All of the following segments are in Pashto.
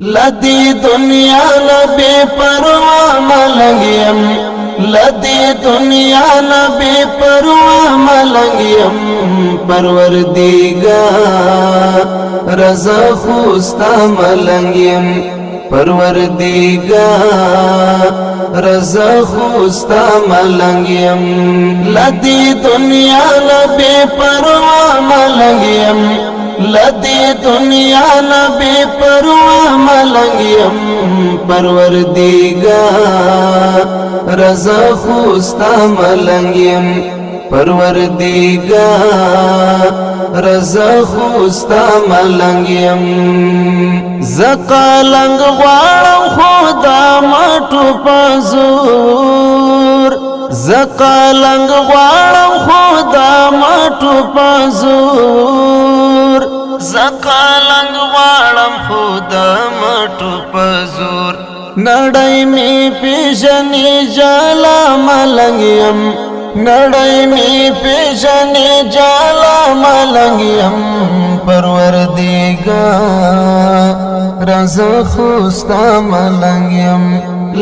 لدی دنیا نبی پروا ملنگیم لدی دنیا نبی پروا ملنگیم پروردگار رضا خوستا ملنگیم پروردگار رضا خوستا ملنگیم لدی دنیا نبی پروا ملنگیم لدی دنیا نبی پروا ملنگیم پروردگار رضا خوستا ملنگیم پروردگار رضا خوستا ملنگیم زقالنگ غوارم خدا مټو پزور زقالنگ غوارم خدا مټو پزور زقالنگ غوارم خدا مټو پزور نړۍ می پیژنې جالا ملنګیم نړۍ می پیژنې جالا ملنګیم پروردګار رضا خوستا ملنګیم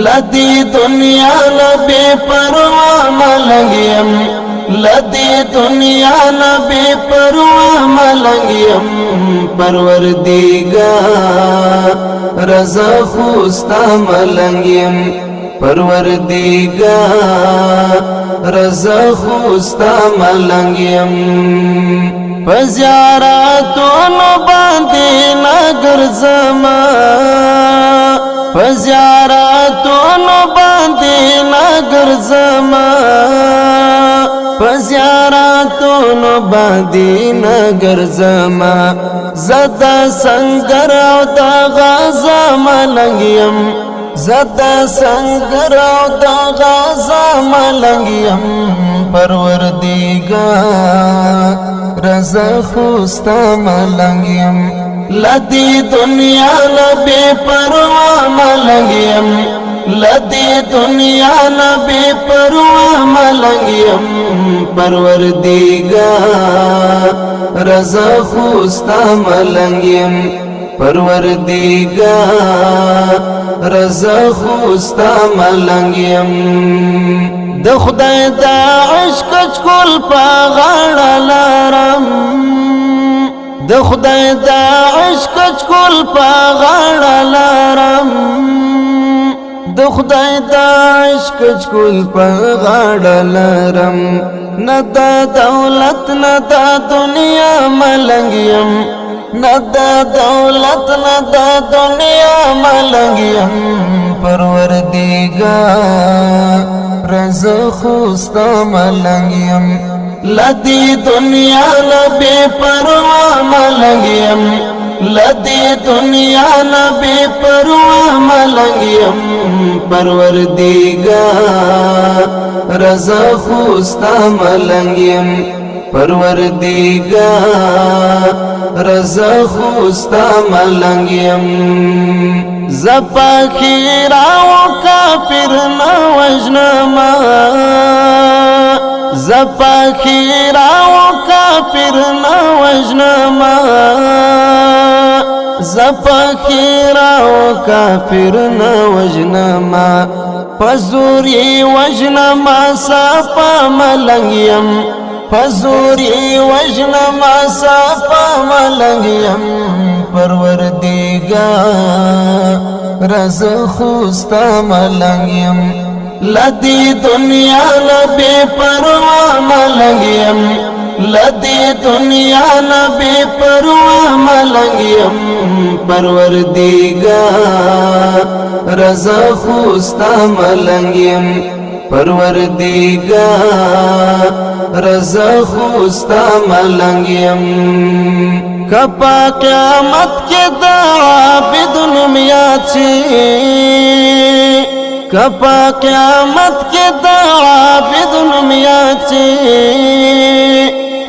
لدی دنیا نبی پروا ملنګیم لدی دنیا نبی پروا ملنگیم پروردگار رضا خوستا ملنگیم پروردگار رضا خوستا ملنگیم پزیاراتونو باندې نګرځما پزیاراتونو باندې نګرځما پزیاراتونو باندې نګرځما زدا سنگر او د غزا ملنګیم زدا سنگر او د غزا ملنګیم پروردګار رضا خوستا ملنګیم لدی دنیا نبی پروا ملنګیم لدی دنیا نبی پروا ملنگیم پروردگار رضا خوستا ملنگیم پروردگار رضا خوستا ملنگیم د خدای دا عشق چکول پا غاړه لارم د خدای دا عشق چکول پا غاړه لارم د خدای دا عشق چکول په غاړه لرم نه دا دولت نه دا دنیا ملنګیم نه دا دولت نه دا دنیا ملنګیم پروردګار رضا خوستا ملنګیم لدی دنیا نبی پروا ملنګیم لدی دنیا نبی پروا ملنگیم پروردگار رضا خوستا ملنگیم پروردگار رضا خوستا ملنگیم زپا خیراو کافر نوجنما زپا خیراو کافر نوجنما زفاخیرا و کافر نوجنما پزوری وجنما صفا ملنگیم پزوری وجنما صفا ملنگیم پروردگار رضا خوستا ملنگیم لدی دنیا نبی پروا ملنگیم لدی دنیا نبی پروا ملنگیم پروردگار رضا خوستا ملنگیم پروردگار رضا خوستا ملنگیم کپا قیامت کے دا عابدن میات چی کپا قیامت کے دا عابدن میات چی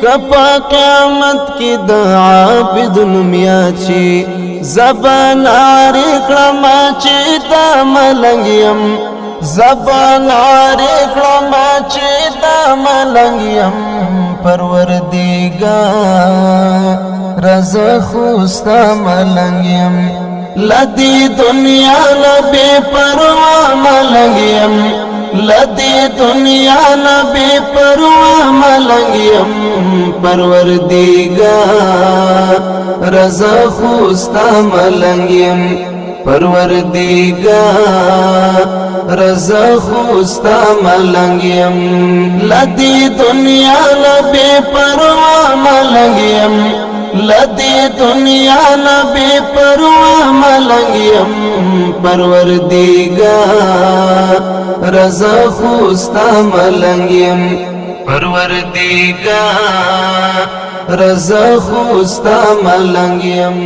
کپا قیامت کی دا عابدن میات چی زبان آری کلما چی دا ملنگیم زبان آری کلما چی دا ملنگیم پروردگار رضا خوستا ملنگیم لدی دنیا نبی پروا ملنگیم لدی دنیا نبی پروا ملنگیم پروردگار رضا خوستا ملنگیم پروردگار رضا خوستا ملنگیم لدی دنیا نبی پروا ملنگیم لدی دنیا نبی پروا ملنگیم پروردگار رضا خوستا ملنگیم پروردگار رضا خوستا ملنگیم